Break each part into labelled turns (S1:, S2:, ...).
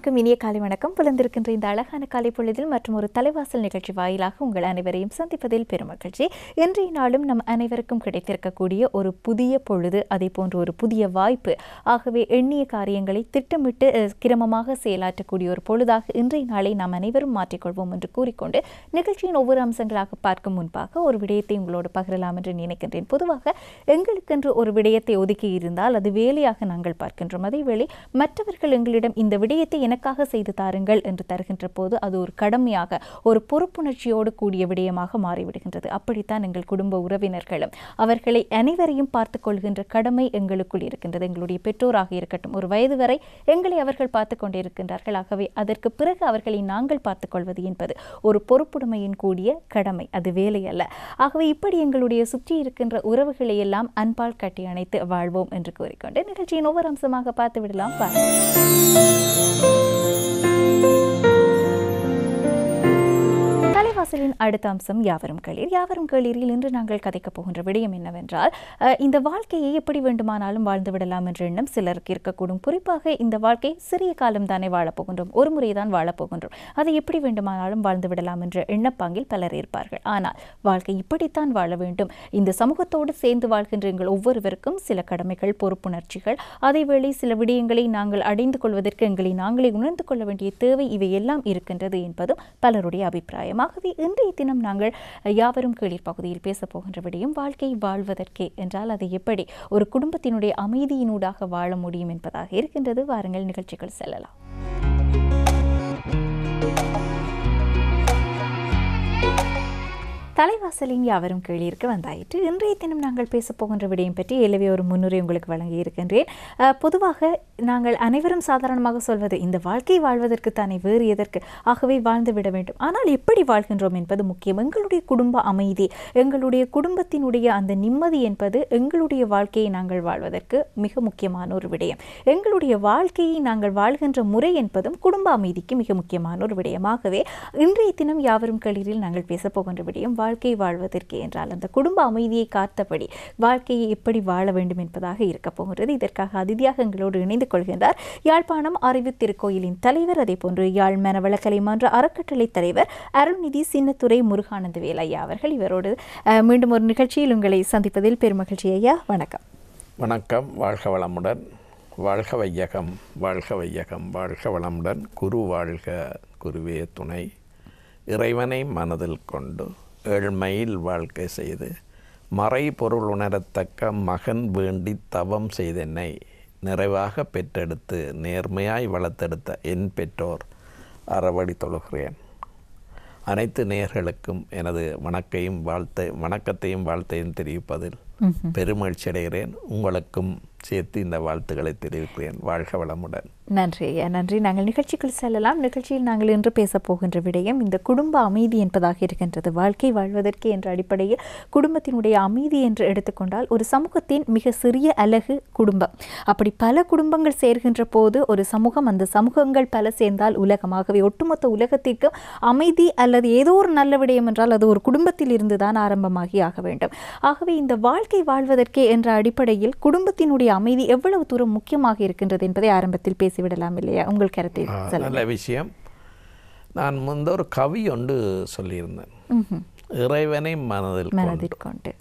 S1: அனைவருக்கும் இனிய காலை வணக்கம். புலந்திருக்கின்ற இந்த அழகான காலை பொழுதில் மற்றும் ஒரு தலைவாசல் நிகழ்ச்சி வாயிலாக உங்கள் அனைவரையும் சந்திப்பதில் பெருமகிழ்ச்சி. இன்றைய நாளும் நம் அனைவருக்கும் கிடைத்திருக்கக்கூடிய ஒரு புதிய பொழுது, அதே போன்ற ஒரு புதிய வாய்ப்பு. ஆகவே எண்ணிய காரியங்களை திட்டமிட்டு கிரமமாக செயலாற்றக்கூடிய ஒரு பொழுதாக இன்றைய நாளை நாம் அனைவரும் மாற்றிக்கொள்வோம் என்று கூறிக்கொண்டு நிகழ்ச்சியின் ஒவ்வொரு அம்சங்களாக பார்க்கும் முன்பாக ஒரு விடயத்தை உங்களோடு பகிரலாம் என்று நினைக்கின்றேன். பொதுவாக எங்களுக்கென்று ஒரு விடயத்தை ஒதுக்கி இருந்தால் அது வேலையாக நாங்கள் பார்க்கின்றோம். அதேவேளை மற்றவர்கள் எங்களிடம் இந்த விடயத்தை எனக்காக செய்து தாருங்கள் என்று தருகின்ற போது அது ஒரு கடமையாக, ஒரு பொறுப்புணர்ச்சியோடு கூடிய விடயமாக மாறிவிடுகின்றது. அப்படித்தான் எங்கள் குடும்ப உறவினர்களும் அவர்களை அனைவரையும் பார்த்து கொள்கின்ற கடமை எங்களுக்குள் இருக்கின்றது. எங்களுடைய பெற்றோராக இருக்கட்டும், ஒரு வயது வரை எங்களை அவர்கள் பார்த்து கொண்டிருக்கின்றார்கள். ஆகவே அதற்கு பிறகு அவர்களை நாங்கள் பார்த்துக் கொள்வது என்பது ஒரு பொறுப்புடைமையின் கூடிய கடமை, அது வேலை அல்ல. ஆகவே இப்படி எங்களுடைய சுற்றி இருக்கின்ற உறவுகளை எல்லாம் அன்பால் கட்டி அணைத்து வாழ்வோம் என்று கூறிக்கொண்டு நிகழ்ச்சியின் ஒவ்வொரு அம்சமாக பார்த்து விடலாம். தலைவாசலின் அடுத்த அம்சம் யாவரும் கேளீர். யாவரும் கேளீரில் இன்று நாங்கள் கதைக்கப் போகின்ற விடயம் என்னவென்றால், இந்த வாழ்க்கையை எப்படி வேண்டுமானாலும் வாழ்ந்து விடலாம் என்ற எண்ணம் சிலருக்கு இருக்கக்கூடும். குறிப்பாக இந்த வாழ்க்கை சிறிய காலம் தானே வாழப்போகின்றோம், ஒரு முறைதான் வாழப்போகின்றோம், அதை எப்படி வேண்டுமானாலும் வாழ்ந்து விடலாம் என்ற எண்ணப்பாங்கில் பலர் இருப்பார்கள். ஆனால் வாழ்க்கை இப்படித்தான் வாழ வேண்டும். இந்த சமூகத்தோடு சேர்ந்து வாழ்கின்ற எங்கள் ஒவ்வொருவருக்கும் சில கடமைகள், பொறுப்புணர்ச்சிகள், அதேவேளை சில விடயங்களை நாங்கள் அடைந்து கொள்வதற்கு எங்களை நாங்களே உணர்ந்து கொள்ள வேண்டிய தேவை இவையெல்லாம் இருக்கின்றது என்பதும் பலருடைய அபிப்பிராயம். ஆகவே இன்றைய தினம் நாங்கள் யாவரும் கேளீர் பகுதியில் பேசப் போகின்ற விடயம் வாழ்க்கை வாழ்வதற்கே என்றால் அதை எப்படி ஒரு குடும்பத்தினுடைய அமைதியினூடாக வாழ முடியும் என்பதாக இருக்கின்றது. வாருங்கள் நிகழ்ச்சிகள் செல்லலாம். தலைவாசலின் யாவரும் கேளிருக்கு வந்தாயிற்று. இன்றைய தினம் நாங்கள் பேசப் போகின்ற விடயம் பற்றி ஏலவே ஒரு முன்னுரை உங்களுக்கு வழங்கி இருக்கின்றேன். பொதுவாக நாங்கள் அனைவரும் சாதாரணமாக சொல்வது இந்த வாழ்க்கை வாழ்வதற்கு தானே, வேறு எதற்கு, ஆகவே வாழ்ந்து விட வேண்டும். ஆனால் எப்படி வாழ்கின்றோம் என்பது முக்கியம். எங்களுடைய குடும்ப அமைதி, எங்களுடைய குடும்பத்தினுடைய அந்த நிம்மதி என்பது எங்களுடைய வாழ்க்கையை நாங்கள் வாழ்வதற்கு மிக முக்கியமான ஒரு விடயம். எங்களுடைய வாழ்க்கையை நாங்கள் வாழ்கின்ற முறை என்பதும் குடும்ப அமைதிக்கு மிக முக்கியமான ஒரு விடயமாகவே இன்றைய தினம் யாவரும் கேளீரில் நாங்கள் பேசப் போகின்ற விடயம் வாழ்க்கை வாழ்வதற்கு என்றால் அந்த குடும்ப அமைதியை காத்தபடி வாழ்க்கையை எப்படி வாழ வேண்டும் என்பதாக இருக்க போகிறது. இதற்காக அதிதியாக எங்களோடு இணைந்து கொள்கின்றார் யாழ்ப்பாணம் அறிவு திருக்கோயிலின் தலைவர், அதே போன்று யாழ் மனவளக்கலை மன்ற அறக்கட்டளை தலைவர் அருள்நிதி சின்னத்துரை முருகானந்த வேல் ஐயா அவர்கள். இவரோடு மீண்டும் ஒரு நிகழ்ச்சியில் உங்களை சந்திப்பதில் பெருமகிழ்ச்சி ஐயா. வணக்கம்.
S2: வணக்கம். வாழ்க வளமுடன். வாழ்க வையகம், வாழ்க வையகம், வாழ்க வளமுடன். குரு வாழ்க, குருவே துணை. இறைவனை மனதில் கொண்டு ஏழ்மையில் வாழ்க்கை செய்து மறை பொருள் உணரத்தக்க மகன் வேண்டி தவம் செய்தென்னை நிறைவாக பெற்றெடுத்து நேர்மையாய் வளர்த்தெடுத்த என் பெற்றோர் அறவழி தொழுகிறேன். அனைத்து நேயர்களுக்கும் எனது வணக்கத்தையும் வாழ்த்தையும் தெரிவிப்பதில் பெருமகிழ்ச்சி அடைகிறேன். உங்களுக்கும் சேர்த்து இந்த வாழ்த்துக்களை தெரிவிக்கிறேன். வாழ்க வளமுடன்.
S1: நன்றி ஐயா, நன்றி. நாங்கள் நிகழ்ச்சிக்குள் செல்லலாம். நிகழ்ச்சியில் நாங்கள் இன்று பேசப் போகின்ற விடயம் இந்த குடும்ப அமைதி என்பதாக இருக்கின்றது. வாழ்க்கை வாழ்வதற்கு என்ற அடிப்படையில் குடும்பத்தினுடைய அமைதி என்று எடுத்துக்கொண்டால் ஒரு சமூகத்தின் மிக சிறிய அலகு குடும்பம். அப்படி பல குடும்பங்கள் சேர்கின்ற போது ஒரு சமூகம், அந்த சமூகங்கள் பல சேர்ந்தால் உலகமாகவே ஒட்டுமொத்த உலகத்திற்கு அமைதி அல்லது ஏதோ ஒரு நல்ல விடயம் என்றால் அது ஒரு குடும்பத்தில் இருந்து தான் ஆரம்பமாகி ஆக வேண்டும். ஆகவே இந்த வாழ்க்கை வாழ்வதற்கே என்ற அடிப்படையில் குடும்பத்தினுடைய அமைதி எவ்வளவு தூரம் முக்கியமாக இருக்கின்றது என்பதை ஆரம்பத்தில் பேசிவிடலாம் இல்லையா? உங்கள் கருத்தை
S2: நல்ல விஷயம். நான் முந்த ஒரு கவி ஒன்று சொல்லியிருந்தேன். இறைவனை மனதில் கொண்டு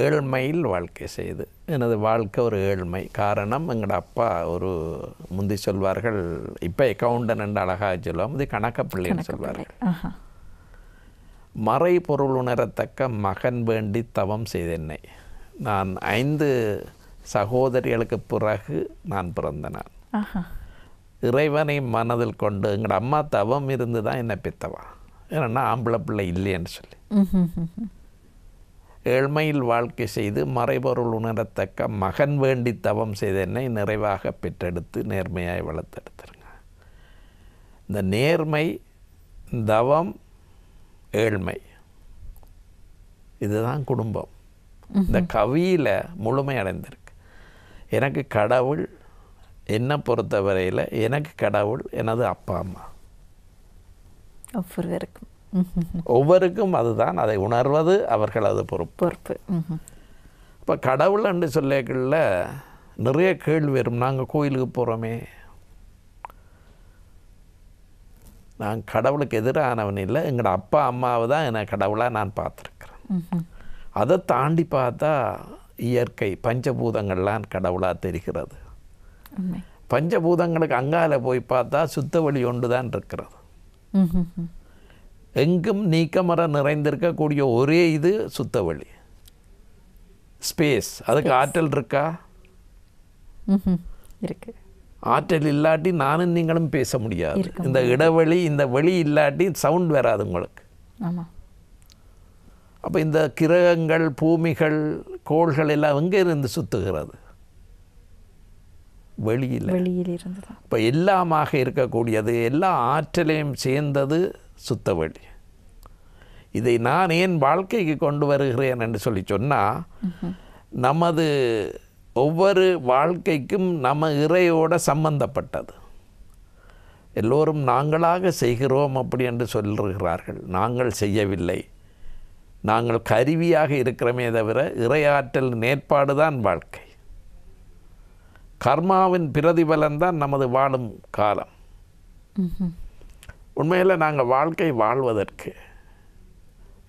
S2: ஏழ்மையில் வாழ்க்கை செய்து. எனது வாழ்க்கை ஒரு ஏழ்மை. காரணம், எங்களோட அப்பா ஒரு முந்தி சொல்வார்கள், இப்போ அக்கௌண்டன் என்று அழகாக சொல்லுவோம், இது கணக்க பிள்ளைன்னு சொல்வார்கள். மறை பொருள் உணரத்தக்க மகன் வேண்டி தவம் செய்தென்னை. நான் 5 சகோதரிகளுக்கு பிறகு நான் பிறந்தனான். இறைவனை மனதில் கொண்டு எங்களோட அம்மா தவம் இருந்து தான் என்னை பெற்றவா, ஏன்னா ஆம்பளை பிள்ளை இல்லைன்னு சொல்லி. ஏழ்மையில் வாழ்க்கை செய்து மறைபொருள் உணரத்தக்க மகன் வேண்டி தவம் செய்த என்னை நிறைவாக பெற்றெடுத்து நேர்மையாய் வளர்த்தெடுத்துருங்க. இந்த நேர்மை, தவம், ஏழ்மை, இதுதான் குடும்பம். இந்த கவியில் முழுமை அடைந்திருக்கு. எனக்கு கடவுள், என்னை பொறுத்தவரையில் எனக்கு கடவுள் எனது அப்பா அம்மா. ஒவ்வொருக்கும் அதுதான். அதை உணர்வது அவர்களது பொறுப்பு. இப்போ கடவுள் என்று சொல்லிக்கல நிறைய கேள்வி வரும். நாங்கள் கோயிலுக்கு போகிறோமே, நான் கடவுளுக்கு எதிரானவன் இல்லை, எங்களோட அப்பா அம்மாவை தான் என்னை கடவுளாக நான் பார்த்துருக்குறேன். அதை தாண்டி பார்த்தா இயற்கை பஞ்சபூதங்கள்லாம் கடவுளாக தெரிகிறது. பஞ்சபூதங்களுக்கு அங்கால போய் பார்த்தா சுத்த வழி ஒன்று தான் இருக்கிறது. எங்கும் நீக்கமர நிறைந்திருக்கக்கூடிய ஒரே இது சுத்த வழி, ஸ்பேஸ். அதுக்கு ஆற்றல் இருக்கா?
S1: இருக்கு.
S2: ஆற்றல் இல்லாட்டி நானும் நீங்களும் பேச முடியாது. இந்த இடைவெளி, இந்த வெளி இல்லாட்டி சவுண்ட் வராது உங்களுக்கு. அப்போ இந்த கிரகங்கள், பூமிகள், கோள்கள் எல்லாம் எங்கே இருந்து சுற்றுகிறது? வெளியில்
S1: இருந்து.
S2: இப்போ எல்லாமாக இருக்கக்கூடியது, எல்லா ஆற்றலையும் சேர்ந்தது சுத்த வெளி. இதை நான் ஏன் வாழ்க்கைக்கு கொண்டு வருகிறேன் என்று சொல்லி சொன்னால், நமது ஒவ்வொரு வாழ்க்கைக்கும் நம்ம இறையோட சம்பந்தப்பட்டது. எல்லோரும் நாங்களாக செய்கிறோம் அப்படி என்று சொல்லுகிறார்கள். நாங்கள் செய்யவில்லை, நாங்கள் கருவியாக இருக்கிறோமே தவிர இறையாற்றல் நேர்பாடு தான் வாழ்க்கை. கர்மாவின் பிரதிபலன்தான் நமது வாழும் காலம். உண்மையில் நாங்கள் வாழ்க்கை வாழ்வதற்கு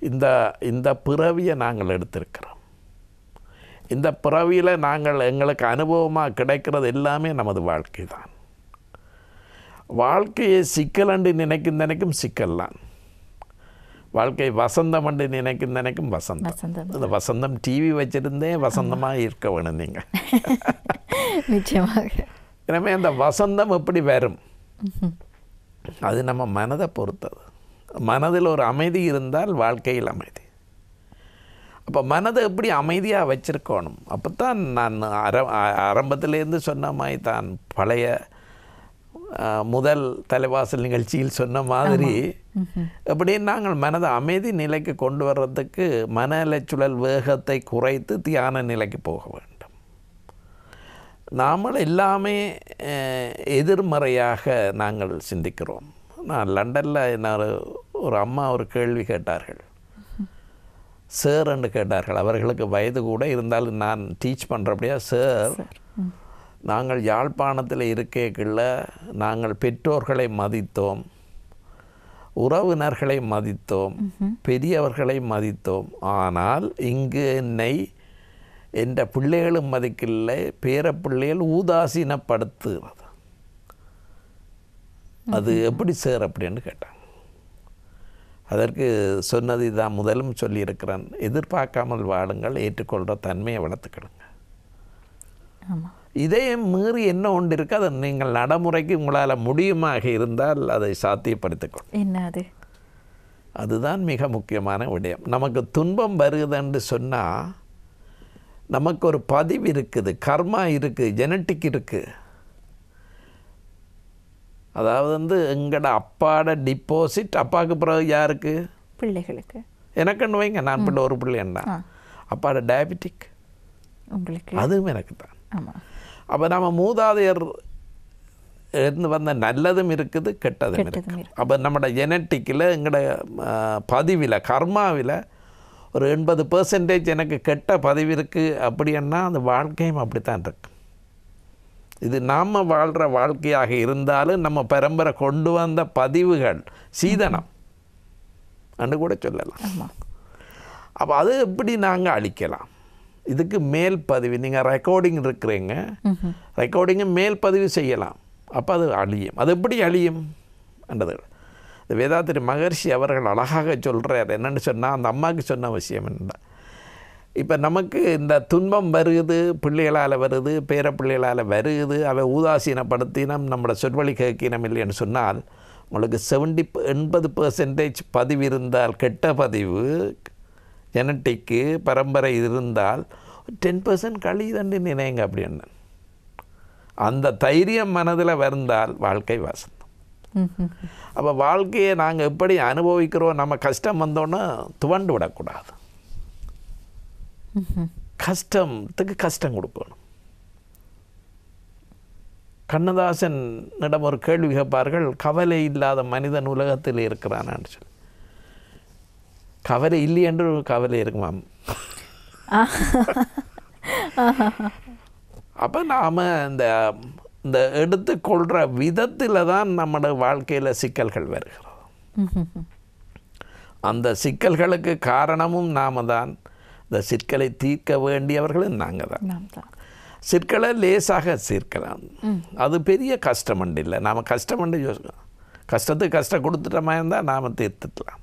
S2: இந்த பிறவியை நாங்கள் எடுத்திருக்கிறோம். இந்த பிறவியில் நாங்கள் எங்களுக்கு அனுபவமாக கிடைக்கிறது எல்லாமே நமது வாழ்க்கை தான். வாழ்க்கையை சிக்கலண்டு நினைக்கும் சிக்கல்லாம், வாழ்க்கை வசந்தம் என்று நினைக்கும் வசந்தம். இந்த வசந்தம் டிவி வச்சிருந்தே வசந்தமாக இருக்க வேணும் நீங்கள்.
S1: நிச்சயமாக.
S2: எனவே அந்த வசந்தம் எப்படி வரும்? அது நம்ம மனதை பொறுத்தது. மனதில் ஒரு அமைதி இருந்தால் வாழ்க்கையில் அமைதி. அப்போ மனதை எப்படி அமைதியாக வச்சிருக்கணும்? அப்போ தான் நான் ஆரம்பத்திலேருந்து சொன்ன மாதிரி தான், பழைய முதல் தலைவாசல் நிகழ்ச்சியில் சொன்ன மாதிரி, எப்படி நாங்கள் மனதை அமைதி நிலைக்கு கொண்டு வர்றதுக்கு மன அலைச்சூழல் வேகத்தை குறைத்து தியான நிலைக்கு போக வேண்டும். நாமல் எல்லாமே எதிர்மறையாக நாங்கள் சிந்திக்கிறோம். நான் லண்டனில் என்ன ஒரு அம்மா ஒரு கேள்வி கேட்டார்கள். சார் என்று கேட்டார்கள். அவர்களுக்கு வயது கூட இருந்தாலும் நான் டீச் பண்ணுறபடியா, சார் நாங்கள் யாழ்ப்பாணத்தில் இருக்கைக்குள்ள நாங்கள் பெற்றோர்களை மதித்தோம், உறவினர்களை மதித்தோம், பெரியவர்களை மதித்தோம். ஆனால் இங்கு என்னை என்ற பிள்ளைகளும் மதிக்கலை, பேர பிள்ளைகள் ஊதாசீனப்படுத்துகிறது. அது எப்படி சார் அப்படின்னு கேட்டாங்க. அதற்கு சொன்னது தான் முதலும் சொல்லியிருக்கிறேன், எதிர்பார்க்காமல் வாழுங்கள், ஏற்றுக்கொள்கிற தன்மையை வளர்த்துக்கிடுங்க. இதே மீறி என்ன ஒன்று இருக்குது, அதை நீங்கள் நடைமுறைக்கு உங்களால் முடியுமாக இருந்தால் அதை சாத்தியப்படுத்திக்கொள்ளும்.
S1: என்ன அது?
S2: அதுதான் மிக முக்கியமான விடயம். நமக்கு துன்பம் வருகுதுன்னு சொன்னால் நமக்கு ஒரு பதிவு இருக்குது, கர்மா இருக்குது, ஜெனட்டிக் இருக்குது. அதாவது எங்களோட அப்பாட டிப்போசிட் அப்பாவுக்கு பிறகு யாருக்கு?
S1: பிள்ளைகளுக்கு.
S2: எனக்குன்னு வைங்க, நான் பிள்ளை ஒரு பிள்ளை என்ன, அப்பாட டயபெட்டிக்
S1: உங்களுக்கு,
S2: அதுவும் எனக்கு தான். அப்போ நம்ம மூதாதையர் இருந்து வந்த நல்லதும் இருக்குது, கெட்டதும் இருக்குது. அப்போ நம்மளோட ஜெனட்டிக்கில், எங்களோட பதிவில், கர்மாவில் ஒரு 80% எனக்கு கெட்ட பதிவு இருக்குது. அப்படின்னா அந்த வாழ்க்கையும் அப்படித்தான் இருக்கு. இது நாம் வாழ்கிற வாழ்க்கையாக இருந்தாலும் நம்ம பரம்பரை கொண்டு வந்த பதிவுகள் சீதனம் அன்று கூட சொல்லலாம். அப்போ அது எப்படி நாங்கள் அழிக்கலாம்? இதுக்கு மேல் பதிவு, நீங்கள் ரெக்கார்டிங் இருக்கிறீங்க, ரெக்கார்டிங்கை மேல் பதிவு செய்யலாம். அப்போ அது அழியும். அது எப்படி அழியும் என்றது இந்த வேதாத்திரி மகர்ஷி அவர்கள் அழகாக சொல்கிறார். என்னென்னு சொன்னால், அந்த அம்மாவுக்கு சொன்ன விஷயம் என்ன, இப்போ நமக்கு இந்த துன்பம் வருது, பிள்ளைகளால் வருது, பேர பிள்ளைகளால் வருது, அவை ஊதாசீனப்படுத்தினம், நம்மளோட சொற்வழி கேட்கினம் இல்லைன்னு சொன்னால், உங்களுக்கு 80% பதிவு இருந்தால், கெட்ட பதிவு ஜெனட்டிக்கு பரம்பரை இருந்தால் 10% கழிதண்டு நினைங்க அப்படின்னு. அந்த தைரியம் மனதில் வந்தால் வாழ்க்கை வசந்தம். அப்போ வாழ்க்கையை நாங்கள் எப்படி அனுபவிக்கிறோம், நம்ம கஷ்டம் வந்தோன்னா துவண்டு விடக்கூடாது. கஷ்டத்துக்கு கஷ்டம் கொடுக்கணும். கண்ணதாசனிடம் ஒரு கேள்வி கேட்பார்கள், கவலை இல்லாத மனிதன் உலகத்தில் இருக்கிறானான்னு சொல்லி. கவலை இல்லை என்று கவலை இருக்குமாம். அப்போ நாம் இந்த எடுத்துக்கொள்கிற விதத்தில் தான் நம்மளோட வாழ்க்கையில் சிக்கல்கள் வருகிறோம். அந்த சிக்கல்களுக்கு காரணமும் நாம தான். இந்த சிக்கலை தீர்க்க வேண்டியவர்களும் நாங்கள் தான். சிக்கலை லேசாக தீர்க்கலாம், அது பெரிய கஷ்டம் இல்லை. நாம் கஷ்டம் கஷ்டத்துக்கு கஷ்டம் கொடுத்துட்ட மாதிரி இருந்தால் நாம் தீர்த்துக்கலாம்.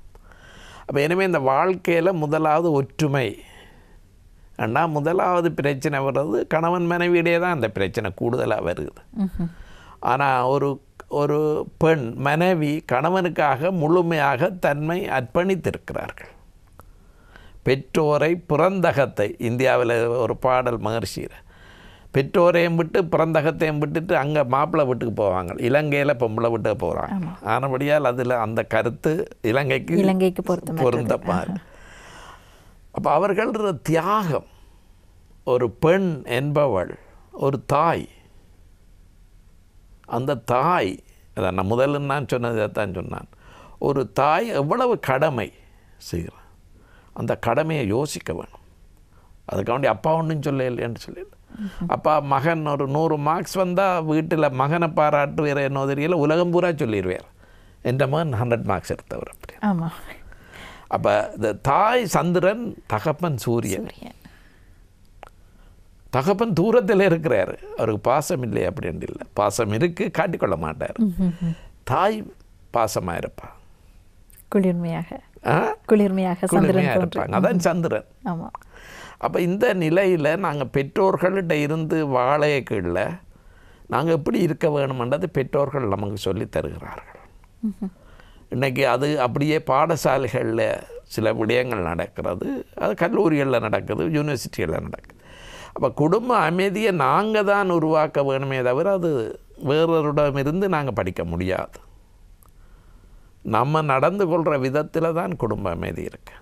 S2: அப்போ எனவே இந்த வாழ்க்கையில் முதலாவது ஒற்றுமை. ஏன்னா முதலாவது பிரச்சனை வர்றது கணவன் மனைவியிடையே தான் அந்த பிரச்சனை கூடுதலாக வருது. ஆனால் ஒரு பெண் மனைவி கணவனுக்காக முழுமையாக தன்மை அர்ப்பணித்திருக்கிறார்கள். பெற்றோரை பிறந்தகத்தை, இந்தியாவில் ஒரு பாடல் மகர்ஷியில், பெற்றோரையும் விட்டு பிறந்தகத்தையும் விட்டுட்டு அங்கே மாப்பிள்ளை வீட்டுக்கு போவாங்க. இலங்கையில் பொம்பளை வீட்டுக்கு போகிறாங்க. ஆனபடியால் அதில் அந்த கருத்து இலங்கைக்கு பொருந்தமாக. அப்போ அவர்கள் தியாகம். ஒரு பெண் என்பவள் ஒரு தாய். அந்த தாய், அதான் நான் முதல்ல நான் சொன்னதை தான் சொன்னான், ஒரு தாய் எவ்வளவு கடமை செய்கிறான், அந்த கடமையை யோசிக்க வேணும். அதுக்காண்டி அப்பா ஒன்றும் சொல்ல இல்லைன்னு சொல்லல. அப்பா மகன் ஒரு 100 மார்க்ஸ் வந்தால் வீட்டில் மகனை பாராட்டுவேற என்ன தெரியல, உலகம் பூரா சொல்லிடுவார் என்ற மகன் 100 மார்க்ஸ் எடுத்தவர் அப்படி.
S1: ஆமாம்.
S2: அப்போ இந்த தாய் சந்திரன், தகப்பன் சூரியன். தகப்பன் தூரத்தில் இருக்கிறார், அவருக்கு பாசம் இல்லை அப்படின்னு இல்லை, பாசம் இருக்கு, காட்டிக்கொள்ள மாட்டார். தாய் பாசமாக இருப்பா, குளிர்மையாக இருப்பாங்க. அதான் சந்திரன்.
S1: ஆமாம்.
S2: அப்போ இந்த நிலையில் நாங்கள் பெற்றோர்கள்ட்ட இருந்து வாழையக்கீழ நாங்கள் எப்படி இருக்க வேணுமென்றது பெற்றோர்கள் நமக்கு சொல்லி தருகிறார்கள். இன்றைக்கி அது அப்படியே பாடசாலைகளில் சில விடயங்கள் நடக்கிறது, அது கல்லூரிகளில் நடக்குது, யூனிவர்சிட்டிகளில் நடக்குது. அப்போ குடும்ப அமைதியை நாங்கள் தான் உருவாக்க வேணுமே தவிர அது வேறொருடமிருந்து நாங்கள் படிக்க முடியாது. நம்ம நடந்து கொள்கிற விதத்தில் தான் குடும்ப அமைதி இருக்கு.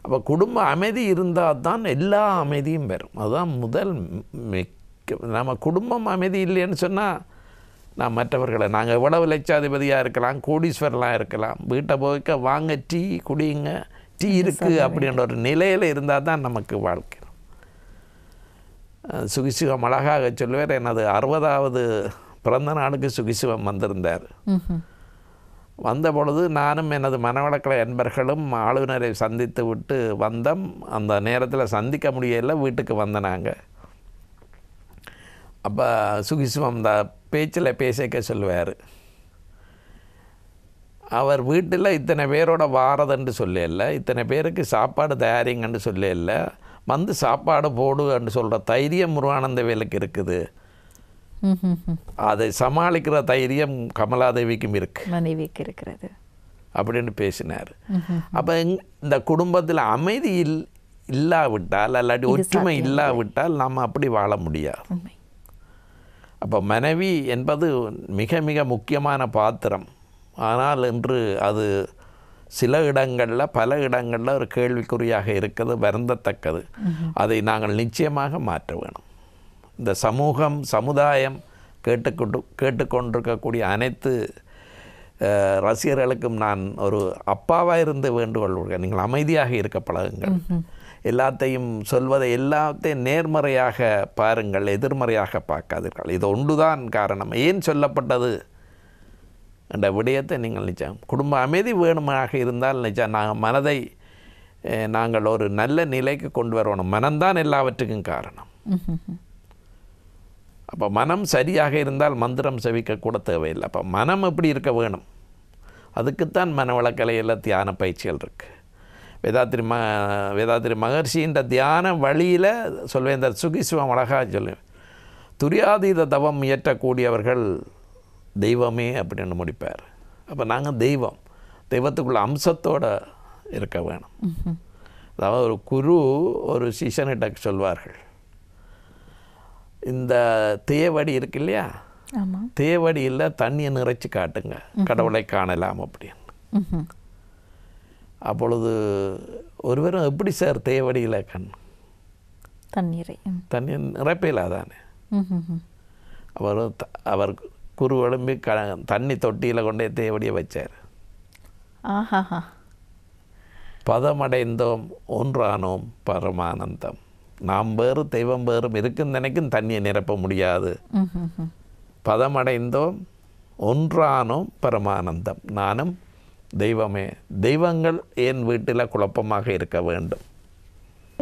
S2: அப்போ குடும்ப அமைதி இருந்தால் தான் எல்லா அமைதியும் வரும். அதுதான் முதல் நம்ம குடும்பம் அமைதி இல்லைன்னு சொன்னால் நான் மற்றவர்களை, நாங்கள் எவ்வளவு லட்சாதிபதியாக இருக்கலாம், கோடீஸ்வரலாம் இருக்கலாம், வீட்டை போய்க்க வாங்க டீ குடிங்க, டீ இருக்குது அப்படின்ற ஒரு நிலையில் இருந்தால் தான் நமக்கு வாழ்க்கை. சுகிசிவம் அழகாக சொல்லுவார், எனது 60வது பிறந்த நாளுக்கு சுகிசிவம் வந்திருந்தார். வந்த பொழுது நானும் எனது மனவளக்கலை நண்பர்களும் ஆளுநரை சந்தித்து விட்டு வந்தோம். அந்த நேரத்தில் சந்திக்க முடியலை, வீட்டுக்கு வந்தனாங்க. அப்போ சுகிசிவம் இந்த பேச்சில் பேசிக்க சொல்லுவார், அவர் வீட்டில் இத்தனை பேரோட வாரதுன்னு சொல்லல, இத்தனை பேருக்கு சாப்பாடு தயாரிங்கன்னு சொல்லல, வந்து சாப்பாடு போடுன்னு சொல்கிற தைரியம் முருகானந்த வேலுக்கு இருக்குது, அதை சமாளிக்கிற தைரியம் கமலாதேவிக்கும் இருக்கு,
S1: மனைவிக்கு இருக்கிறது
S2: அப்படின்னு பேசினார். அப்போ இந்த குடும்பத்தில் அமைதி இல்லாவிட்டால் அல்லாட்டி ஒற்றுமை இல்லாவிட்டால் நாம் அப்படி வாழ முடியாது. அப்போ மனைவி என்பது மிக மிக முக்கியமான பாத்திரம். ஆனால் இன்று அது சில இடங்களில் பல இடங்களில் ஒரு கேள்விக்குறியாக இருக்கிறது, வருந்தத்தக்கது. அதை நாங்கள் நிச்சயமாக மாற்ற வேணும். இந்த சமூகம் சமுதாயம் கேட்டுக்கொண்டிருக்கக்கூடிய அனைத்து ரசிகர்களுக்கும் நான் ஒரு அப்பாவாக இருந்து வேண்டுகோள் கொடுக்கிறேன், நீங்கள் அமைதியாக இருக்க பழகுங்கள். எல்லாத்தையும் எல்லாத்தையும் நேர்மறையாக பாருங்கள், எதிர்மறையாக பார்க்காதீர்கள். இது ஒன்றுதான் காரணம் ஏன் சொல்லப்பட்டது என்ற விடயத்தை நீங்கள் நிச்சயம். குடும்ப அமைதி வேணுமாக இருந்தால் நிச்சயம் மனதை நாங்கள் ஒரு நல்ல நிலைக்கு கொண்டு வரணும். மனம்தான் எல்லாவற்றுக்கும் காரணம். அப்போ மனம் சரியாக இருந்தால் மந்திரம் செவிக்கக்கூட தேவையில்லை. அப்போ மனம் எப்படி இருக்க வேணும், அதுக்குத்தான் மனவளக்கலையில் தியான பயிற்சிகள் இருக்குது. வேதாத்திரி மகர்ஷின்ற தியான வழியில் சொல்வேன். இந்த சுகிசிவம் அழகாக சொல்லுவேன், துரியாதீத தவம் இயற்றக்கூடியவர்கள் தெய்வமே அப்படின்னு முடிப்பார். அப்போ நாங்கள் தெய்வத்துக்குள்ள அம்சத்தோடு இருக்க வேணும். அதாவது ஒரு குரு ஒரு சிஷனிட்ட சொல்வார்கள், இந்த தேவடி இருக்கு இல்லையா, தேவடியில் தண்ணியை நிறைச்சி காட்டுங்க, கடவுளை காணலாம் அப்படின்னு. அப்பொழுது ஒருவரும் எப்படி சார் தேவடியில் தண்ணீர் நிரப்பையிலாதானே. அவர் குரு எழும்பி தண்ணி தொட்டியில் கொண்டே தேவடியை வச்சார். பதமடைந்தோம் ஒன்றானோம் பரமானந்தம். நாம் வேறு தெய்வம் வேறும் இருக்குன்னு நினைக்கும் தண்ணியை நிரப்ப முடியாது. பதமடைந்தோம் ஒன்றானோம் பரமானந்தம். நானும் தெய்வமே, தெய்வங்கள் ஏன் வீட்டில் குழப்பமாக இருக்க வேண்டும்?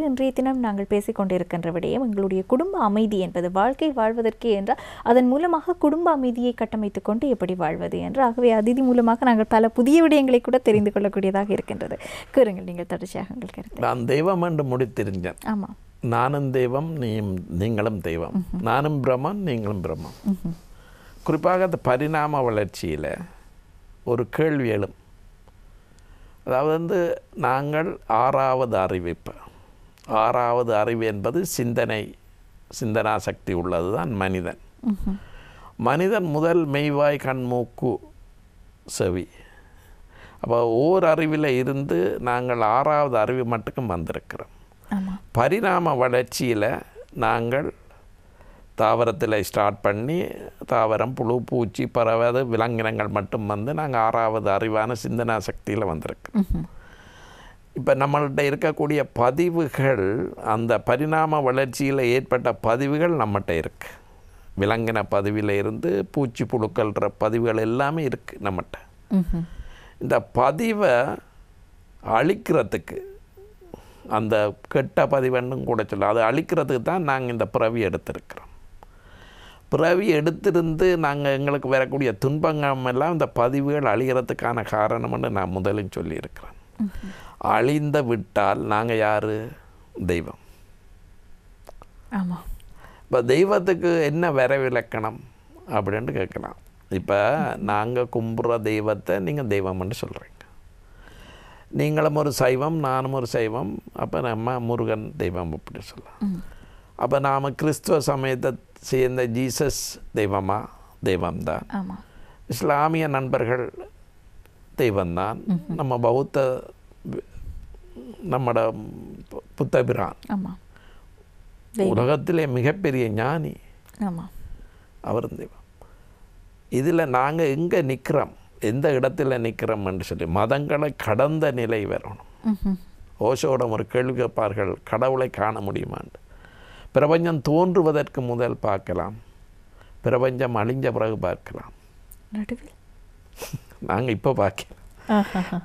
S1: இன்றைய தினம் நாங்கள் பேசிக்கொண்டிருக்கின்ற விடயம் எங்களுடைய குடும்ப அமைதி என்பது வாழ்க்கை வாழ்வதற்கு என்றால் அதன் மூலமாக குடும்ப அமைதியை கட்டமைத்துக் கொண்டு எப்படி வாழ்வது என்று. ஆகவே அதிதி மூலமாக நாங்கள் பல புதிய விடயங்களை கூட தெரிந்து கொள்ளக்கூடியதாக இருக்கின்றது. கூறுங்கள் நீங்கள் தொடர்ச்சியாக உங்கள் கருத்து.
S2: நான் தெய்வம் என்று முடித்திருந்தேன்.
S1: ஆமாம்,
S2: நானும் தெய்வம், நீங்களும் தெய்வம், நானும் பிரம்மன், நீங்களும் பிரம்மம். குறிப்பாக அந்த பரிணாம வளர்ச்சியில் ஒரு கேள்வி எழும். அதாவது நாங்கள் ஆறாவது அறிவிப்பு, ஆறாவது அறிவு என்பது சிந்தனா சக்தி உள்ளது தான் மனிதன். மனிதன் முதல் மெய்வாய் கண் மூக்கு செவி. அப்போ ஓர் அறிவில் இருந்து நாங்கள் ஆறாவது அறிவு மட்டுக்கும் வந்திருக்கிறோம். பரிணாம வளர்ச்சியில் நாங்கள் தாவரத்தில் ஸ்டார்ட் பண்ணி தாவரம், புழு, பூச்சி, பறவை, விலங்கினங்கள் மட்டும் வந்து நாங்கள் ஆறாவது அறிவான சிந்தனா சக்தியில் வந்திருக்கிறோம். இப்போ நம்மள்கிட்ட இருக்கக்கூடிய பதிவுகள், அந்த பரிணாம வளர்ச்சியில் ஏற்பட்ட பதிவுகள் நம்மகிட்ட இருக்குது. விலங்கின பதிவில் இருந்து பூச்சி புழுக்கள்ன்ற பதிவுகள் எல்லாமே இருக்குது நம்மகிட்ட. இந்த பதிவை அழிக்கிறதுக்கு, அந்த கெட்ட பதிவுன்னு கூட சொல்ல, அதை அழிக்கிறதுக்கு தான் நாங்கள் இந்த பிறவி எடுத்திருக்கிறோம். பிறவி எடுத்திருந்து நாங்கள் எங்களுக்கு வரக்கூடிய துன்பங்கள் எல்லாம் இந்த பதிவுகள் அழிகிறதுக்கான காரணம்னு நான் முதலில் சொல்லியிருக்கிறேன். அழிந்து விட்டால் நாங்கள் யார்? தெய்வம்.
S1: ஆமாம்.
S2: இப்போ தெய்வத்துக்கு என்ன வரவிலக்கணம் அப்படின்ட்டு கேட்கலாம். இப்போ நாங்கள் கும்புற தெய்வத்தை நீங்கள் தெய்வம்னு சொல்கிறீங்க. நீங்களும் ஒரு சைவம், நானும் ஒரு சைவம், அப்போ நம்ம முருகன் தெய்வம் அப்படி சொல்லலாம். அப்போ நாம் கிறிஸ்துவ சமயத்தை சேர்ந்த ஜீசஸ் தெய்வமா? தெய்வம்தான். இஸ்லாமிய நண்பர்கள் தெய்வம்தான். நம்ம பௌத்த நம்மட புத்தபிரான் உலகத்திலே மிகப்பெரிய ஞானி, அவர் தெய்வம். இதில் நாங்கள் எங்கே நிற்கிறோம், எந்த இடத்துல நிற்கிறோம் என்று சொல்லி மதங்களை கடந்த நிலை வரணும். ஓஷோடம் ஒரு கேள்வி கேட்பார்கள், கடவுளை காண முடியுமான்னு. பிரபஞ்சம் தோன்றுவதற்கு முதல் பார்க்கலாம், பிரபஞ்சம் அழிஞ்ச பிறகு பார்க்கலாம், நாங்கள் இப்போ பார்க்கலாம்.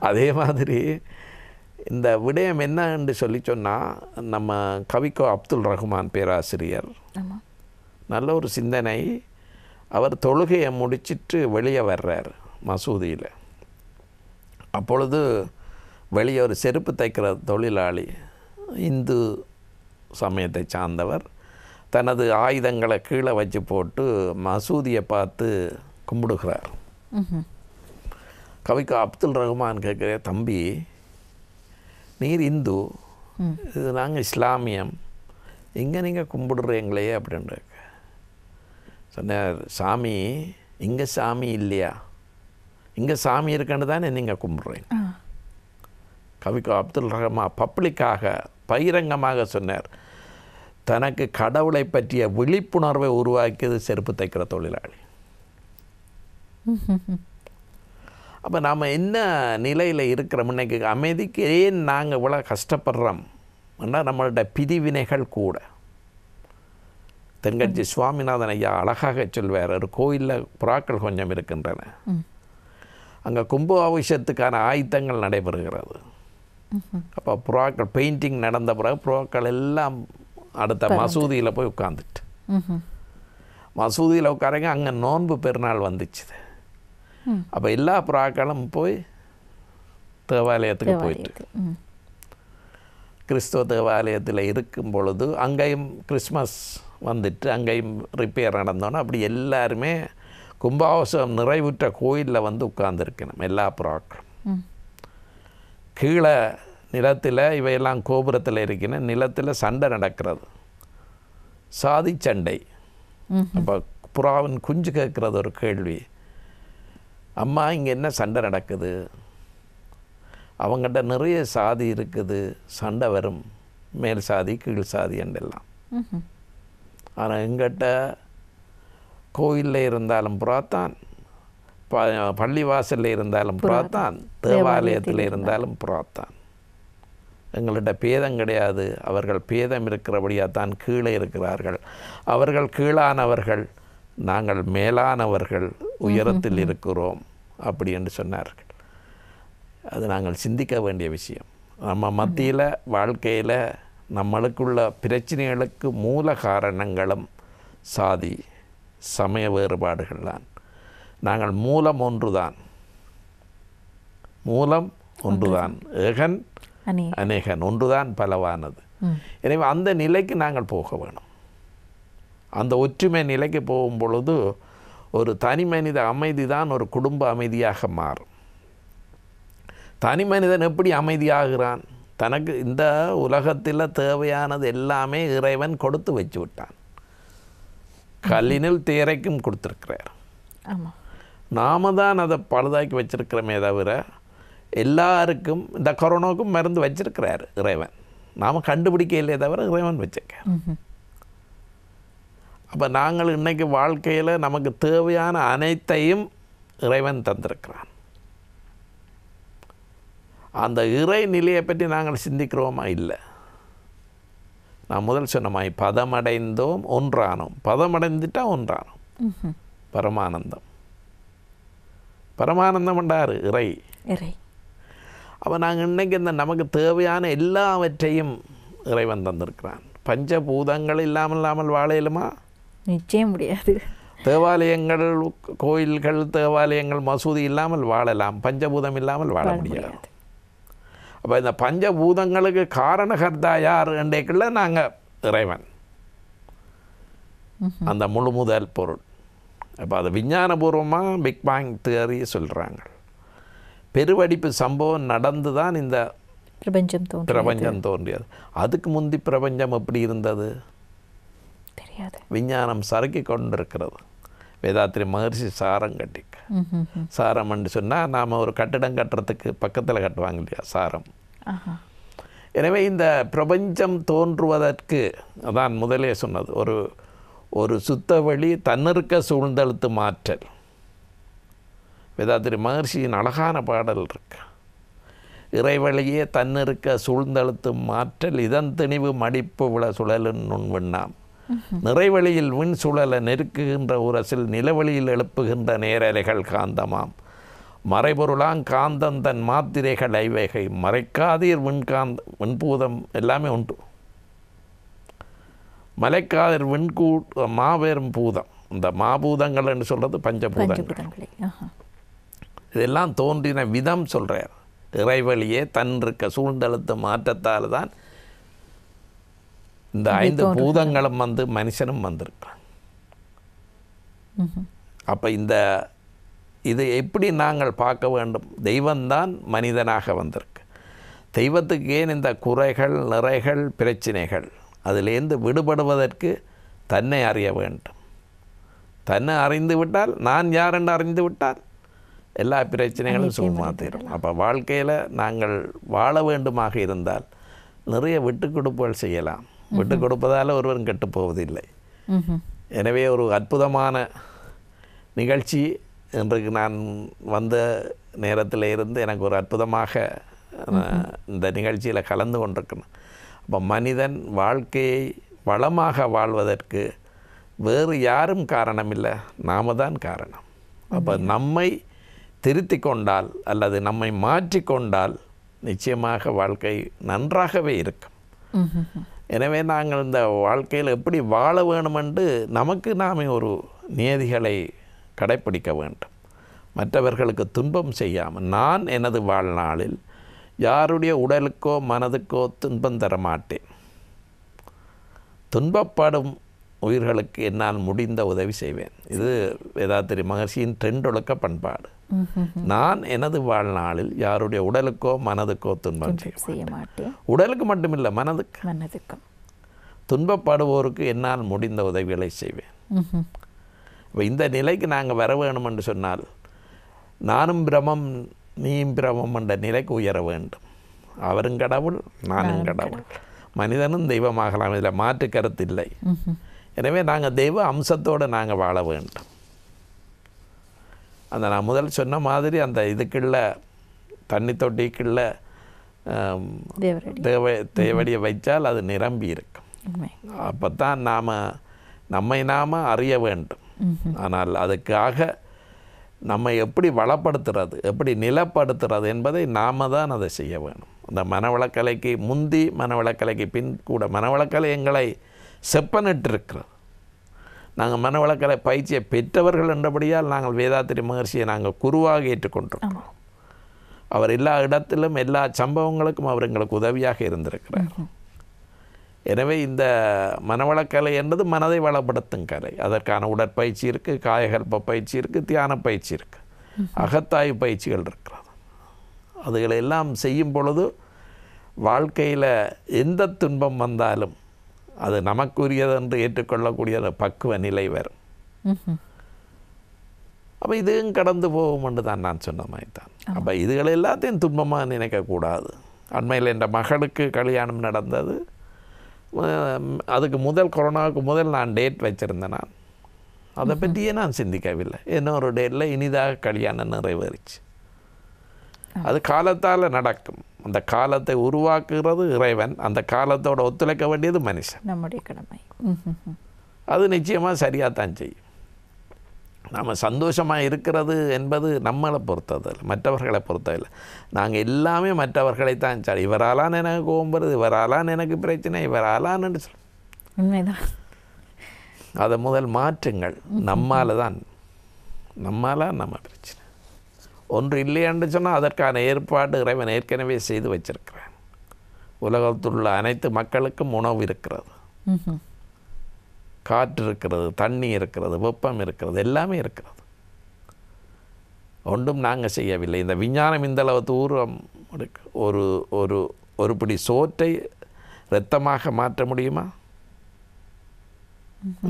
S2: அதே மாதிரி இந்த விடயம் என்ன என்று சொல்லி சொன்னால், நம்ம கவிக்கோ அப்துல் ரஹ்மான் பேராசிரியர் நல்ல ஒரு சிந்தனை. அவர் தொழுகையை முடிச்சிட்டு வெளியே வர்றார் மசூதியில். அப்பொழுது வெளியே ஒரு செருப்பு தைக்கிற தொழிலாளி, இந்து சமயத்தை சார்ந்தவர், தனது ஆயுதங்களை கீழே வச்சு போட்டு மசூதியை பார்த்து கும்பிடுகிறார். கவிக்கோ அப்துல் ரஹ்மான் கேட்குற, தம்பி நீர் இந்து, இது நாங்கள் இஸ்லாமியம், இங்கே நீங்கள் கும்பிடுறீங்களே அப்படின்ற சொன்னார். சாமி இங்கே சாமி இல்லையா? இங்கே சாமி இருக்குன்னு தானே நீங்கள் கும்பிடுறீங்க. கவிக்கோ அப்துல் ரஹ்மான் பப்ளிக்காக பகிரங்கமாக சொன்னார், தனக்கு கடவுளை பற்றிய விழிப்புணர்வை உருவாக்கியது செருப்பு தைக்கிற தொழிலாளி. அப்போ நாம் என்ன நிலையில் இருக்கிறோம்? இன்றைக்கி அமைதிக்கு ஏன் நாங்கள் இவ்வளோ கஷ்டப்படுறோம் என்றால் நம்மளோட பிரிவினைகள் கூட. தென்கட்சி சுவாமிநாதன் ஐயா அழகாக சொல்வார், ஒரு கோயிலில் புறாக்கள் கொஞ்சம் இருக்கின்றன, அங்கே கும்பாபிஷேகத்துக்கான ஆயுதங்கள் நடைபெறுகிறது. அப்போ புறாக்கள் பெயிண்டிங் நடந்த பிறகு புறாக்கள் எல்லாம் அடுத்த மசூதியில் போய் உட்காந்துட்டு, மசூதியில் உட்காரங்க, அங்கே நோன்பு பெருநாள் வந்துச்சு. அப்போ எல்லா புறாக்களும் போய் தேவாலயத்துக்கு போயிட்டு, கிறிஸ்துவ தேவாலயத்தில் இருக்கும் பொழுது அங்கேயும் கிறிஸ்மஸ் வந்துட்டு அங்கேயும் ரிப்பேர் நடந்தோன்னே அப்படி எல்லாருமே கும்பாபிஷேகம் நிறைவுற்ற கோயிலில் வந்து உட்கார்ந்துருக்கணும். எல்லா புறாக்களும் கீழே நிலத்தில், இவையெல்லாம் கோபுரத்தில் இருக்கணும், நிலத்தில் சண்டை நடக்கிறது, சாதி சண்டை. அப்போ புறாவின் குஞ்சு கேட்குறது ஒரு கேள்வி, அம்மா இங்கே என்ன சண்டை நடக்குது? அவங்ககிட்ட நிறைய சாதி இருக்குது, சண்டை வரும், மேல் சாதி கீழ் சாதி என்றெல்லாம். ஆனால் எங்கிட்ட கோயிலில் இருந்தாலும் புறாத்தான், பள்ளிவாசலில் இருந்தாலும் புறாத்தான், தேவாலயத்தில் இருந்தாலும் புறாத்தான். எங்கள்கிட்ட பேதம் கிடையாது. அவர்கள் பேதம் இருக்கிறபடியாக தான் கீழே இருக்கிறார்கள். அவர்கள் கீழானவர்கள், நாங்கள் மேலானவர்கள், உயரத்தில் இருக்கிறோம் அப்படி என்று சொன்னார்கள். அது நாங்கள் சிந்திக்க வேண்டிய விஷயம். நம்ம மத்தியில் வாழ்க்கையில் நம்மளுக்குள்ள பிரச்சனைகளுக்கு மூல காரணங்களும் சாதி சமய வேறுபாடுகள் தான். நாங்கள் மூலம் ஒன்றுதான், மூலம் ஒன்றுதான், ஏகன் அநேகன், ஒன்றுதான் பலவானது. எனவே அந்த நிலைக்கு நாங்கள் போக வேணும். அந்த ஒற்றுமை நிலைக்கு போகும் பொழுது ஒரு தனி மனித அமைதி தான் ஒரு குடும்ப அமைதியாக மாறும். தனி மனிதன் எப்படி அமைதியாகிறான்? தனக்கு இந்த உலகத்தில் தேவையானது எல்லாமே இறைவன் கொடுத்து வச்சு விட்டான். கல்லினில் தேரைக்கும் கொடுத்துருக்கிறார். நாம தான் அதை பழுதாக்கி வச்சிருக்கிறோமே தவிர எல்லாருக்கும் இந்த கொரோனாவுக்கும் மருந்து வச்சிருக்கிறார் இறைவன். நாம் கண்டுபிடிக்க இல்லையே தவிர இறைவன் வச்சிருக்கார். அப்போ நாங்கள் இன்றைக்கி வாழ்க்கையில் நமக்கு தேவையான அனைத்தையும் இறைவன் தந்திருக்கிறான். அந்த இறை நிலையை பற்றி நாங்கள் சிந்திக்கிறோமா? இல்லை. நான் முதல் சொன்னமாய் பதமடைந்தோம் ஒன்றானோம். பதமடைந்துட்டா ஒன்றானோம். பரமானந்தம். பரமானந்தம் என்றார் இறை. அப்போ நாங்கள் இன்றைக்கி இந்த நமக்கு தேவையான எல்லாவற்றையும் இறைவன் தந்திருக்கிறான். பஞ்சபூதங்கள் இல்லாமல் வாழ இயலுமா?
S1: நிச்சயம் முடியாது.
S2: தேவாலயங்கள், கோயில்கள், தேவாலயங்கள், மசூதி இல்லாமல் வாழலாம், பஞ்சபூதம் இல்லாமல் வாழ முடியாது. அப்போ இந்த பஞ்சபூதங்களுக்கு காரணகர்த்தா யார் என்றைக்குள்ள நாங்கள் இறைவன், அந்த முழு முதல் பொருள். அப்போ அது விஞ்ஞானபூர்வமாக பிக் பேங் தியரி சொல்கிறாங்க. பெருவெடிப்பு சம்பவம் நடந்து தான் இந்த பிரபஞ்சம் தோன்றியது. அதுக்கு முந்தி பிரபஞ்சம் எப்படி இருந்தது தெரியாது. விஞ்ஞானம் சறுக்கி கொண்டிருக்கிறது. வேதாத்திரி மகர்ஷி சாரம் கட்டிக்க. சாரம் என்று சொன்னால் நாம் ஒரு கட்டிடம் கட்டுறதுக்கு பக்கத்தில் கட்டுவாங்க இல்லையா, சாரம். எனவே இந்த பிரபஞ்சம் தோன்றுவதற்கு அதான் முதலே சொன்னது, ஒரு சுத்த வழி தன்னிருக்க சூழ்ந்தெழுத்து மாற்றல். வேதாத்திரி மகர்ஷியின் அழகான பாடல் இருக்கு. இறைவழியே தன்னிருக்க சூழ்ந்தெழுத்து மாற்றல் இதன் திணிவு மடிப்பு விழ சுழலின் நுண்வண்ணாம் நிறைவழியில் விண் சுழல நெருக்குகின்ற உரசில் நிலவழியில் எழுப்புகின்ற நேரலைகள் காந்தமாம் மறைபொருளாங் காந்தம் தன் மாத்திரைகள் ஐவைகை மறைக்காதீர் விண்பூதம் எல்லாமே உண்டு. மலைக்காதீர் மாபெரும் பூதம். இந்த மாபூதங்கள் என்று சொல்கிறது பஞ்சபூதங்கள். இதெல்லாம் தோன்றின விதம் சொல்கிறார். இறைவழியே தன் இருக்க சூழ்ந்தெழுத்து மாற்றத்தால் தான் இந்த 5 பூதங்களும் வந்து மனுஷனும் வந்திருக்கான். அப்போ இது எப்படி நாங்கள் பார்க்க வேண்டும்? தெய்வந்தான் மனிதனாக வந்திருக்கு. தெய்வத்துக்கு ஏன் இந்த குறைகள், நிறைகள், பிரச்சனைகள்? அதிலேருந்து விடுபடுவதற்கு தன்னை அறிய வேண்டும். தன்னை அறிந்து விட்டால், நான் யார் என்று அறிந்து விட்டால் எல்லா பிரச்சனைகளும் சுகமாக தீரும். அப்போ வாழ்க்கையில் நாங்கள் வாழ வேண்டுமாக இருந்தால் நிறைய விட்டு கொடுப்புகள் செய்யலாம். விட்டு கொடுப்பதால் ஒருவரும் கெட்டு போவதில்லை. எனவே ஒரு அற்புதமான நிகழ்ச்சி இன்றைக்கு நான் வந்த நேரத்தில் இருந்து எனக்கு ஒரு அற்புதமாக இந்த நிகழ்ச்சியில் கலந்து கொண்டிருக்கணும். அப்போ மனிதன் வாழ்க்கையை வளமாக வாழ்வதற்கு வேறு யாரும் காரணம் இல்லை, நாம தான் காரணம். அப்போ நம்மை திருத்தி கொண்டால் அல்லது நம்மை மாற்றிக்கொண்டால் நிச்சயமாக வாழ்க்கை நன்றாகவே இருக்கும். எனவே நாங்கள் இந்த வாழ்க்கையில் எப்படி வாழ வேணுமென்று நமக்கு நாமே ஒரு நியதிகளை கடைப்பிடிக்க வேண்டும். மற்றவர்களுக்கு துன்பம் செய்யாமல் நான் எனது வாழ்நாளில் யாருடைய உடலுக்கோ மனதுக்கோ துன்பம் தர மாட்டேன். துன்பப்படும் உயிர்களுக்கு என்னால் முடிந்த உதவி செய்வேன். இது வேதாத்திரி மகர்ஷியின் 2 ஒழுக்க பண்பாடு. நான் எனது வாழ்நாளில் யாருடைய உடலுக்கோ மனதுக்கோ துன்பம் செய்ய மாட்டேன். உடலுக்கு மட்டுமில்லை, மனதுக்கும் துன்பப்படுவோருக்கு என்னால் முடிந்த உதவிகளை செய்வேன். இப்போ இந்த நிலைக்கு நாங்கள் வர வேணும் என்று சொன்னால் நானும் பிரமம் நீயும் பிரமம் என்ற நிலைக்கு உயர வேண்டும். அவரும் கடவுள், நானும் கடவுள், மனிதனும் தெய்வமாகலாம். இதில் மாற்று கருத்து இல்லை. எனவே நாங்கள் தெய்வ அம்சத்தோடு நாங்கள் வாழ வேண்டும். அந்த நான் முதல் சொன்ன மாதிரி அந்த இதுக்குள்ள தண்ணி தொட்டிக்குள்ள தேவடியை வைச்சால் அது நிரம்பி இருக்கும். அப்போ தான் நம்மை நாம் அறிய வேண்டும். ஆனால் அதுக்காக நம்ம எப்படி வளப்படுத்துறது, எப்படி நிலப்படுத்துறது என்பதை நாம் தான் அதை செய்ய வேணும். அந்த மனவளக்கலைக்கு முந்தி, மனவளக்கலைக்கு பின் கூட மனவளக்கலை எங்களை செப்பனிட்டிருக்கிறது. நாங்கள் மனவளக்கலை பயிற்சியை பெற்றவர்கள் என்றபடியால் நாங்கள் வேதாத்திரி மகர்ஷியை நாங்கள் குருவாக ஏற்றுக்கொண்டிருக்கிறோம். அவர் எல்லா இடத்திலும் எல்லா சம்பவங்களுக்கும் அவர் எங்களுக்கு உதவியாக இருந்திருக்கிறார். எனவே இந்த மனவளக்கலை என்பது மனதை வளப்படுத்தும் கலை. அதற்கான உடற்பயிற்சி இருக்குது, காயகல்ப பயிற்சி இருக்குது, தியான பயிற்சி இருக்குது, அகத்தாய்வு பயிற்சிகள் இருக்கிறது. அதுகளை எல்லாம் செய்யும் பொழுது வாழ்க்கையில் எந்த துன்பம் வந்தாலும் அது நமக்குரியது என்று ஏற்றுக்கொள்ளக்கூடிய பக்குவ நிலை வரும். அப்போ இதுவும் கடந்து போகும் என்று தான் நான் சொன்ன மாதிரி தான். அப்போ இதுகளை எல்லாத்தையும் துன்பமாக நினைக்கக்கூடாது. அண்மையில் என் மகளுக்கு கல்யாணம் நடந்தது. அதுக்கு கொரோனாவுக்கு முதல் நான் டேட் வச்சுருந்தேன். நான் அதை பற்றியே நான் சிந்திக்கவில்லை. இன்னொரு டேட்டில் இனிதாக கல்யாணம் நிறைவேறிச்சு. அது காலத்தால் நடக்கும். அந்த காலத்தை உருவாக்குகிறது இறைவன். அந்த காலத்தோடு ஒத்துழைக்க வேண்டியது மனுஷன்.
S1: நம்முடைய கடமை.
S2: அது நிச்சயமாக சரியாக தான் செய்யும். நம்ம சந்தோஷமாக இருக்கிறது என்பது நம்மளை பொறுத்ததில்லை, மற்றவர்களை பொறுத்ததில்லை. நாங்கள் எல்லாமே மற்றவர்களை தான் சார், இவராலான் எனக்கு கோபம் வருது, இவராலான் எனக்கு பிரச்சனை, இவராலான்னு சொல்ல.
S1: உண்மைதான்.
S2: அதை முதல் மாற்றுங்கள். நம்மால் நம்ம பிரச்சனை ஒன்று இல்லையான்னு சொன்னால் அதற்கான ஏற்பாடு இறைவன் ஏற்கனவே செய்து வச்சிருக்கிறான். உலகத்தில் உள்ள அனைத்து மக்களுக்கும் உணவு இருக்கிறது, காற்று இருக்கிறது, தண்ணி இருக்கிறது, வெப்பம் இருக்கிறது, எல்லாமே இருக்கிறது. ஒன்றும் நாங்கள் செய்யவில்லை. இந்த விஞ்ஞானம் இந்தளவு தூரம் ஒரு ஒரு ஒரு பிடி சோற்றை இரத்தமாக மாற்ற முடியுமா?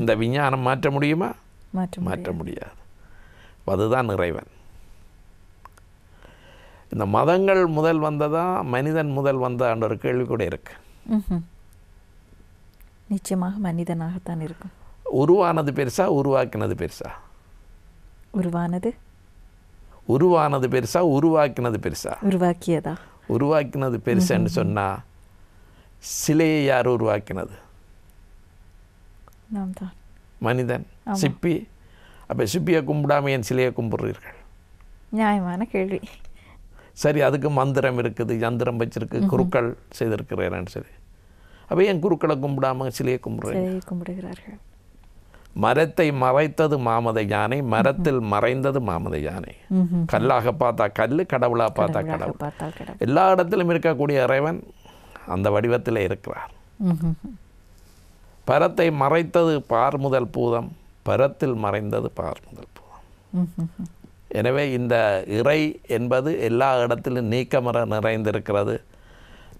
S2: இந்த விஞ்ஞானம் மாற்ற முடியுமா? மாற்ற முடியாது. அதுதான் இறைவன். இந்த மதங்கள் முதல் வந்ததா, மனிதன் முதல் வந்தான்ற ஒரு கேள்வி கூட இருக்கு.
S1: நிச்சயமாக மனிதனாகத்தான் இருக்கும்.
S2: உருவானது பெருசா, உருவாக்கினது பெருசா? உருவானது பெருசா, உருவாக்கினது பெருசா? உருவாக்கினது பெருசான்னு சொன்னா சிலையை யார் உருவாக்கினது? மனிதன், சிப்பி. அப்போ சிப்பியை கும்பிடாம என் சிலையை கும்பிடுறீர்கள்?
S1: நியாயமான கேள்வி.
S2: சரி, அதுக்கு மந்திரம் இருக்குது, யந்திரம் வச்சிருக்கு, குருக்கள் செய்திருக்கிறேன்னு சரி. அப்போ என் குருக்களை கும்பிடாம சிலையை கும்பிடுகிறார்கள். மரத்தை மறைத்தது மாமத யானை, மரத்தில் மறைந்தது மாமத யானை. கல்லாக பார்த்தா கல், கடவுளாக பார்த்தா கடவுள். எல்லா இடத்திலும் இருக்கக்கூடிய இறைவன் அந்த வடிவத்தில் இருக்கிறார். பரத்தை மறைத்தது பார் முதல் பூதம், பரத்தில் மறைந்தது பார் முதல் பூதம். எனவே இந்த இறை என்பது எல்லா இடத்திலும் நீக்கமர நிறைந்திருக்கிறது.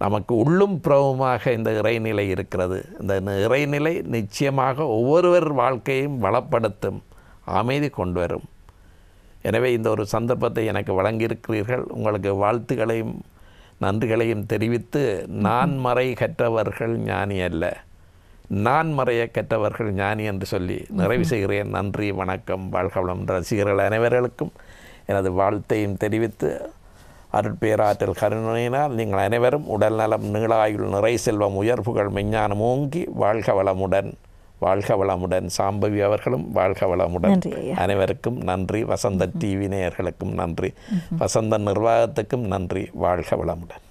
S2: நமக்கு உள்ளும் புறவுமாக இந்த இறைநிலை இருக்கிறது. இந்த இறைநிலை நிச்சயமாக ஒவ்வொருவர் வாழ்க்கையும் வளப்படுத்தும், அமைதி கொண்டு வரும். எனவே இந்த ஒரு சந்தர்ப்பத்தை எனக்கு வழங்கியிருக்கிறீர்கள். உங்களுக்கு வாழ்த்துக்களையும் நன்றிகளையும் தெரிவித்து, நான் மறை கற்றவர்கள் ஞானி அல்ல, நான் மறைய கற்றவர்கள் ஞானி என்று சொல்லி நிறைவு செய்கிறேன். நன்றி, வணக்கம், வாழ்க வளம். ரசிகர்கள் அனைவர்களுக்கும் எனது வாழ்த்தையும் தெரிவித்து, அருட்பேராற்றல் கருணையினால் நீங்கள் அனைவரும் உடல் நலம், நீளாயுள், நிறை செல்வம், உயர்வுகள், மெஞ்ஞானம் ஓங்கி வாழ்க வளமுடன், வாழ்க வளமுடன். சாம்பவி அவர்களும் வாழ்க வளமுடன். அனைவருக்கும் நன்றி. வசந்த டிவி நேயர்களுக்கும் நன்றி. வசந்த நிர்வாகத்துக்கும் நன்றி. வாழ்க வளமுடன்.